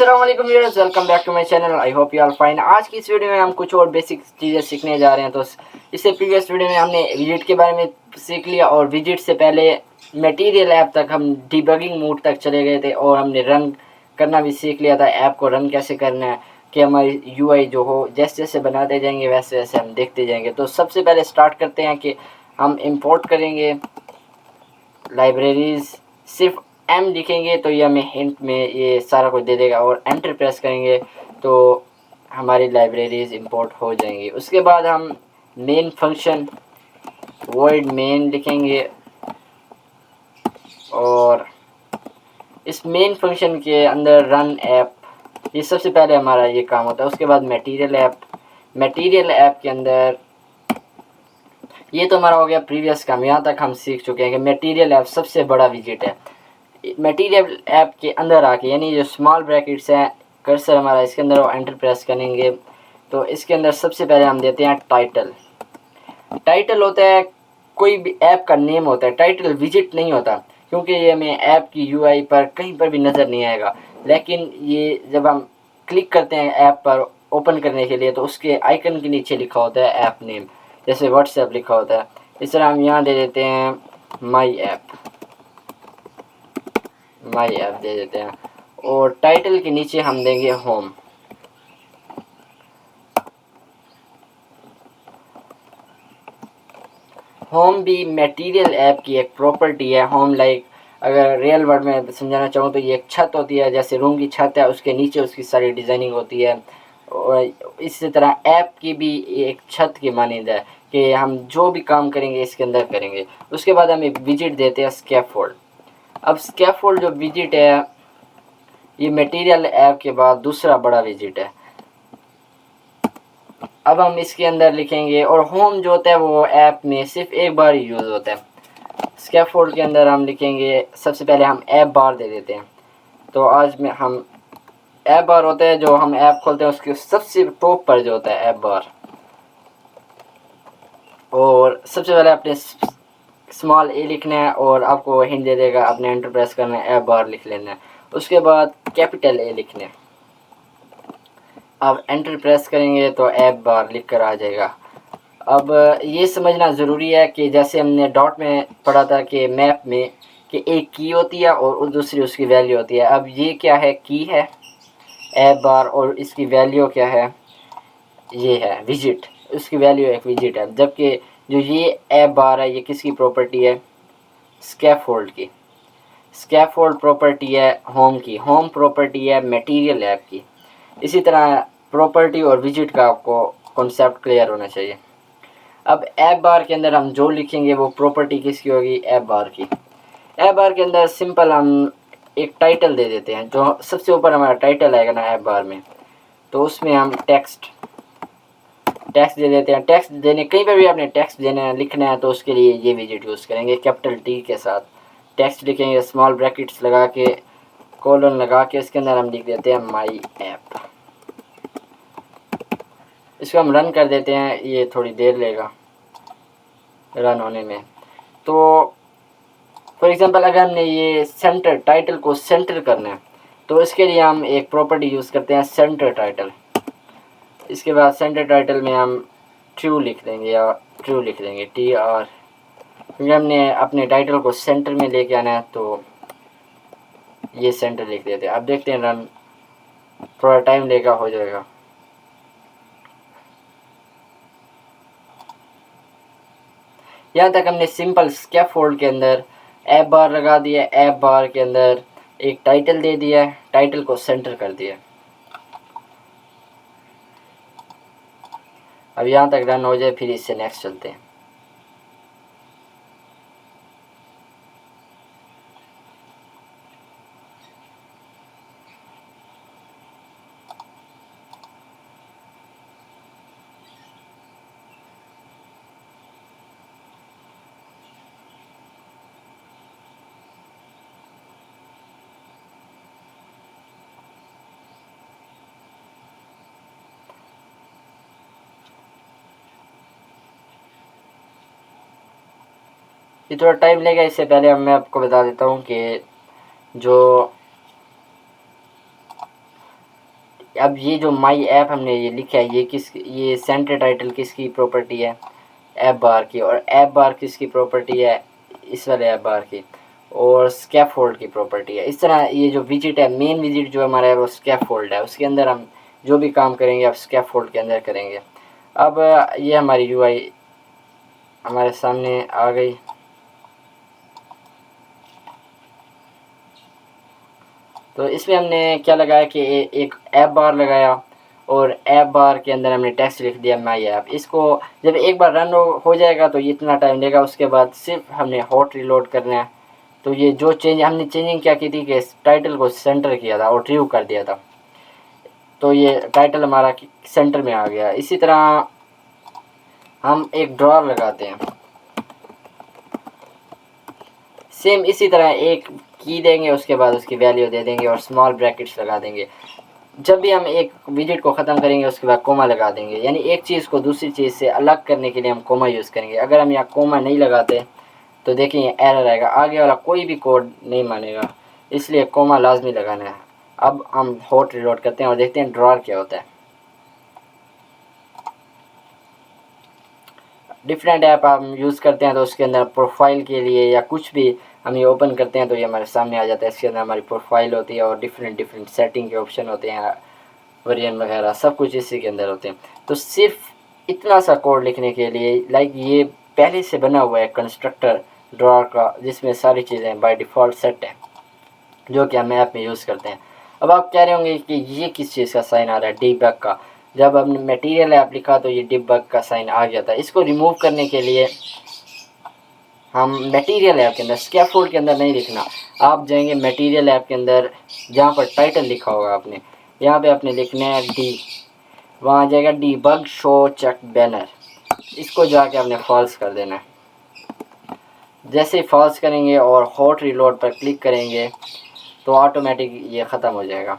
अस्सलाम वालेकुम viewers, welcome back to my channel. I hope you are fine. आज की इस वीडियो में हम कुछ और बेसिक चीज़ें सीखने जा रहे हैं। तो इससे प्रीवियस वीडियो में हमने विजिट के बारे में सीख लिया और विजिट से पहले मटेरियल ऐप तक हम डिबगिंग मोड तक चले गए थे और हमने रन करना भी सीख लिया था। ऐप को रन कैसे करना है कि हमारी यूआई जो हो जैसे जैसे बनाते जाएंगे वैसे वैसे हम देखते जाएंगे। तो सबसे पहले स्टार्ट करते हैं कि हम इंपोर्ट करेंगे लाइब्रेरीज। सिर्फ एम लिखेंगे तो ये हमें हिंट में ये सारा कुछ दे देगा और एंटर प्रेस करेंगे तो हमारी लाइब्रेरीज इंपोर्ट हो जाएंगी। उसके बाद हम मेन फंक्शन वॉइड मेन लिखेंगे और इस मेन फंक्शन के अंदर रन ऐप, ये सबसे पहले हमारा ये काम होता है। उसके बाद मटेरियल ऐप के अंदर ये तो हमारा हो गया प्रीवियस काम। यहाँ तक हम सीख चुके हैं कि मटेरियल ऐप सबसे बड़ा विजिट है। मटेरियल ऐप के अंदर आके यानी जो स्मॉल ब्रैकेट्स हैं कर्सर हमारा इसके अंदर वो एंटर प्रेस करेंगे तो इसके अंदर सबसे पहले हम देते हैं टाइटल। टाइटल होता है कोई भी ऐप का नेम होता है, टाइटल विजिट नहीं होता क्योंकि ये हमें ऐप की यूआई पर कहीं पर भी नज़र नहीं आएगा। लेकिन ये जब हम क्लिक करते हैं ऐप पर ओपन करने के लिए तो उसके आइकन के नीचे लिखा होता है ऐप नेम, जैसे व्हाट्सएप लिखा होता है। इस तरह हम यहाँ दे देते हैं माई ऐप दे देते हैं और टाइटल के नीचे हम देंगे होम। होम भी मटेरियल ऐप की एक प्रॉपर्टी है। होम लाइक अगर रियल वर्ड में समझाना चाहूँ तो ये एक छत होती है, जैसे रूम की छत है उसके नीचे उसकी सारी डिज़ाइनिंग होती है। और इसी तरह ऐप की भी एक छत की मानद है कि हम जो भी काम करेंगे इसके अंदर करेंगे। उसके बाद हम एक विजिट देते हैं स्कैफोल्ड। अब स्कैफोल्ड जो विजिट है ये मटेरियल ऐप के बाद दूसरा बड़ा विजिट है। अब हम इसके अंदर लिखेंगे और होम जो होता है वो ऐप में सिर्फ एक बार ही यूज़ होता है। स्कैफोल्ड के अंदर हम लिखेंगे, सबसे पहले हम ऐप बार दे देते हैं। तो आज में हम ऐप बार होता है जो हम ऐप खोलते हैं उसके सबसे टॉप पर जो होता है ऐप बार, और सबसे पहले अपने स्मॉल ए लिखना है और आपको हिंट दे देगा अपने एंटर प्रेस करना है, ऐप बार लिख लेना है। उसके बाद कैपिटल ए लिखना है। अब एंटर प्रेस करेंगे तो ऐप बार लिख कर आ जाएगा। अब ये समझना ज़रूरी है कि जैसे हमने डॉट में पढ़ा था कि मैप में कि एक की होती है और दूसरी उसकी वैल्यू होती है। अब ये क्या है, की है ऐप बार और इसकी वैल्यू क्या है, ये है विजिट, उसकी वैल्यू एक विजिट है। जबकि जो ये ऐप बार है ये किसकी प्रॉपर्टी है, स्कैफोल्ड की। स्कैफोल्ड प्रॉपर्टी है होम की, होम प्रॉपर्टी है मटेरियल ऐप की। इसी तरह प्रॉपर्टी और विजिट का आपको कॉन्सेप्ट क्लियर होना चाहिए। अब ऐप बार के अंदर हम जो लिखेंगे वो प्रॉपर्टी किसकी होगी, ऐप बार की। ऐप बार के अंदर सिंपल हम एक टाइटल दे देते हैं, जो सबसे ऊपर हमारा टाइटल आएगा ना ऐप बार में, तो उसमें हम टेक्स्ट दे देते हैं। टेक्स्ट देने कहीं पर भी आपने टेक्स्ट देना है लिखना है तो उसके लिए ये विजिट यूज़ करेंगे कैपिटल टी के साथ। टेक्स्ट लिखेंगे स्मॉल ब्रैकेट्स लगा के कोलन लगा के इसके अंदर हम लिख देते हैं माई ऐप। इसको हम रन कर देते हैं, ये थोड़ी देर लेगा रन होने में। तो फॉर एग्जांपल अगर हमने ये सेंटर टाइटल को सेंटर करना है तो इसके लिए हम एक प्रॉपर्टी यूज़ करते हैं सेंटर टाइटल। इसके बाद सेंटर टाइटल में हम ट्रू लिख देंगे या ट्रू लिख देंगे TR, क्योंकि हमने अपने टाइटल को सेंटर में लेके आना है तो ये सेंटर लिख देते हैं। अब देखते हैं रन, थोड़ा टाइम लेगा, हो जाएगा। यहाँ तक हमने सिंपल स्कैफोल्ड के अंदर ऐप बार लगा दिया, ऐप बार के अंदर एक टाइटल दे दिया, टाइटल को सेंटर कर दिया। अब यहाँ तक रन हो जाए फिर इससे नेक्स्ट चलते हैं। ये थोड़ा टाइम लेगा, इससे पहले मैं आपको बता देता हूँ कि जो अब ये जो माई ऐप हमने ये लिखा है ये सेंटर टाइटल किसकी प्रॉपर्टी है, ऐप बार की, और ऐप बार किसकी प्रॉपर्टी है, इस वाले ऐप बार की, और स्कैफोल्ड की प्रॉपर्टी है। इस तरह ये जो विजिट है, मेन विजिट जो हमारा है वो स्कैफोल्ड है, उसके अंदर हम जो भी काम करेंगे आप स्कैफोल्ड के अंदर करेंगे। अब ये हमारी यूआई हमारे सामने आ गई। तो इसमें हमने क्या लगाया कि एक ऐप बार लगाया, और ऐप बार के अंदर हमने टेक्स्ट लिख दिया माई ऐप। इसको जब एक बार रन हो जाएगा तो ये इतना टाइम लेगा, उसके बाद सिर्फ हमने हॉट रिलोड करना है। तो ये जो हमने चेंजिंग क्या की थी कि टाइटल को सेंटर किया था और ट्रिव कर दिया था, तो ये टाइटल हमारा सेंटर में आ गया। इसी तरह हम एक ड्रॉर लगाते हैं, सेम इसी तरह एक की देंगे, उसके बाद उसकी वैल्यू दे देंगे और स्मॉल ब्रैकेट्स लगा देंगे। जब भी हम एक विजिट को ख़त्म करेंगे उसके बाद कोमा लगा देंगे, यानी एक चीज़ को दूसरी चीज़ से अलग करने के लिए हम कोमा यूज़ करेंगे। अगर हम यहाँ कोमा नहीं लगाते तो देखिए एरर आएगा, आगे वाला कोई भी कोड नहीं मानेगा, इसलिए कोमा लाजमी लगाना है। अब हम हॉट रिलोड करते हैं और देखते हैं ड्रॉर क्या होता है। डिफरेंट ऐप हम यूज़ करते हैं तो उसके अंदर प्रोफाइल के लिए या कुछ भी हम ये ओपन करते हैं तो ये हमारे सामने आ जाता है। इसके अंदर हमारी प्रोफाइल होती है और डिफरेंट सेटिंग के ऑप्शन होते हैं, वेरिएंट वगैरह सब कुछ इसी के अंदर होते हैं। तो सिर्फ इतना सा कोड लिखने के लिए लाइक ये पहले से बना हुआ है कंस्ट्रक्टर ड्रॉर का, जिसमें सारी चीज़ें बाय डिफ़ॉल्ट सेट है जो कि हम ऐप में यूज़ करते हैं। अब आप कह रहे होंगे कि ये किस चीज़ का साइन आ रहा है, डीबग का। जब हमने मटेरियल ऐप लिखा तो ये डीबग का साइन आ गया था। इसको रिमूव करने के लिए हम मटेरियल ऐप के अंदर, स्कैफोल्ड के अंदर नहीं लिखना, आप जाएंगे मटेरियल ऐप के अंदर, जहाँ पर टाइटल लिखा होगा आपने, यहाँ पे आपने लिखना है डी, वहाँ आ जाएगा डीबग शो चेक बैनर, इसको जाके आपने फॉल्स कर देना है। जैसे ही फॉल्स करेंगे और हॉट रिलोड पर क्लिक करेंगे तो ऑटोमेटिक ये ख़त्म हो जाएगा।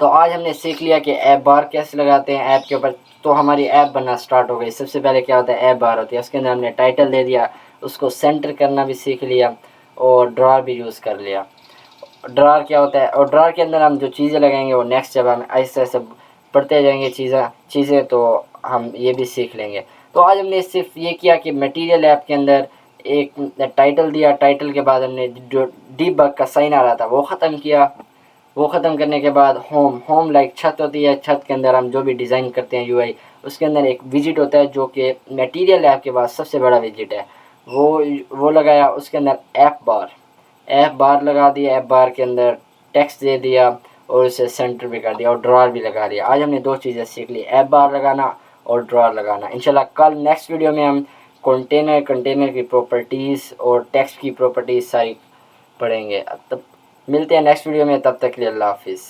तो आज हमने सीख लिया कि ऐप बार कैसे लगाते हैं ऐप के ऊपर। तो हमारी ऐप बनना स्टार्ट हो गई। सबसे पहले क्या होता है, ऐप बार होती है, उसके अंदर हमने टाइटल दे दिया, उसको सेंटर करना भी सीख लिया और ड्रॉर भी यूज़ कर लिया। ड्रॉर क्या होता है, और ड्रॉर के अंदर हम जो चीज़ें लगाएंगे वो नेक्स्ट जब हम ऐसे ऐसे पढ़ते जाएंगे चीज़ें तो हम ये भी सीख लेंगे। तो आज हमने सिर्फ ये किया कि मटेरियल ऐप के अंदर एक टाइटल दिया, टाइटल के बाद हमने जो डीबग का साइन आ रहा था वो ख़त्म किया। वो ख़त्म करने के बाद होम लाइक छत होती है, छत के अंदर हम जो भी डिज़ाइन करते हैं यूआई, उसके अंदर एक विजिट होता है जो कि मटेरियल ऐप के बाद सबसे बड़ा विजिट है, वो लगाया। उसके अंदर ऐप बार लगा दिया, ऐप बार के अंदर टेक्स्ट दे दिया और उसे सेंटर भी कर दिया और ड्रॉर भी लगा दिया। आज हमने दो चीज़ें सीख ली, ऐप बार लगाना और ड्रॉर लगाना। इंशाल्लाह कल नेक्स्ट वीडियो में हम कंटेनर की प्रॉपर्टीज़ और टेक्स्ट की प्रॉपर्टीज़ सारी पढ़ेंगे। तब मिलते हैं नेक्स्ट वीडियो में, तब तक के लिए अल्लाह हाफिज़।